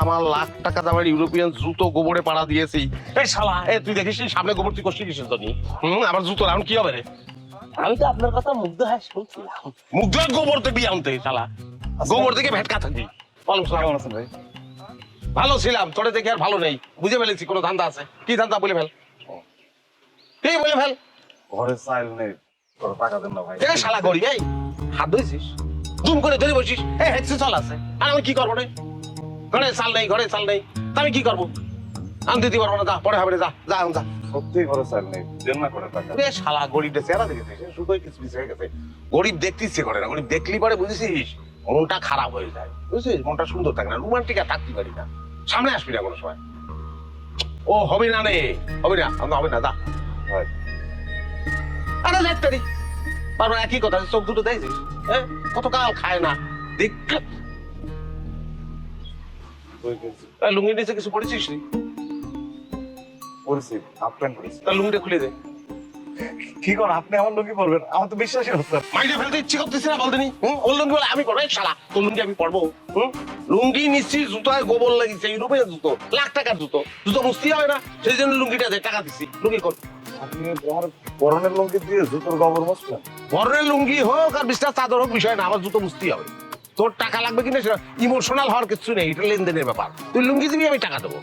আমার লাখ টাকা দামের ইউরোপিয়ান জুতো গোবরে পাড়া দিয়েছি। এই শালা, তুই দেখিস সামনে গোবর তুই কষ্ট কিসের জন্য? আবার জুতো রাউন্ড কি হবে রে? আমি তো আপনার কথা মুগ্ধ হয়ে শুনছিলাম। মুগ্ধ গোবর থেকে আনতে শালা, গোবর থেকে ভেটকা থাকবি। কেমন আছেন ভাই? ভালো ছিলাম, তোরে দেখে আর ভালো নেই। বুঝে ফেলেছি কোনো ধান্দা আছে। কি ধান্দা বলে ফেল, কি বলে ফেল। ঘরে চাইল নেই, টাকা দেন না ভাই। এই শালা গড়ি, এই হাত ধুইছিস, দুম করে ধরে বসিস। এই হেডসে চল আছে, আর আমি কি করবো রে? ঘরে চাল নেই, ঘরে চাল নেই, তা আমি কি করবো? আমি দিতে পারবো না, যা পরে হবে রে, যা যা যা। সত্যি ঘরে চাইল নেই, দেন না করে টাকা। এ শালা গরিবটা চেহারা দেখেছিস, শুধুই কিছু হয়ে গেছে। গরিব দেখতে ইচ্ছে করে না, গরিব দেখলি পরে বুঝেছিস মনটা খারাপ হয়ে যায়, বুঝছিস? মনটা সুন্দর থাকে না, রোমান্টিক আর থাকতে পারি না। সামনে আসবি না কোনো সময়। ও হবে না রে, হবে না, হবে না, যা। ভাই আরে দেখতারি বারবার একই কথা, চোখ দুটো দেখছিস, হ্যাঁ? কত কাল খায় না দেখ। কই গেছি? লুঙ্গি নিচে কিছু পড়েছিস নি? পরিছি, হাফ প্যান্ট পরিছি। তার লুঙ্গিটা খুলে দে। কি কর আপনি আমার লুঙ্গি পরবেন? আমার তো বিশ্বাসই হচ্ছে না। মাইনে ফেলতে ইচ্ছে করতেছে না বলতে নি? ওর লুঙ্গি বলে আমি পড়বো? এই শালা, তোর লুঙ্গি আমি পড়বো? লুঙ্গি নিচ্ছি, জুতোয় গোবর লাগিয়েছে, ইউরোপের জুতো, লাখ টাকার জুতো, জুতো মুছতে হবে না, সেই জন্য লুঙ্গিটা দে, টাকা দিচ্ছি, লুঙ্গি কর। আপনি আমার পরনের লুঙ্গি দিয়ে জুতোর গোবর মশলেন? বরের লুঙ্গি হোক আর বিশটা চাদর হোক, বিষয় না, আমার জুতো মুছতেই হবে। তোর টাকা লাগবে কিনা সেটা ইমোশনাল হওয়ার কিছু নেই, এটা লেনদেনের ব্যাপার। তুই লুঙ্গি দিবি, আমি টাকা দেবো।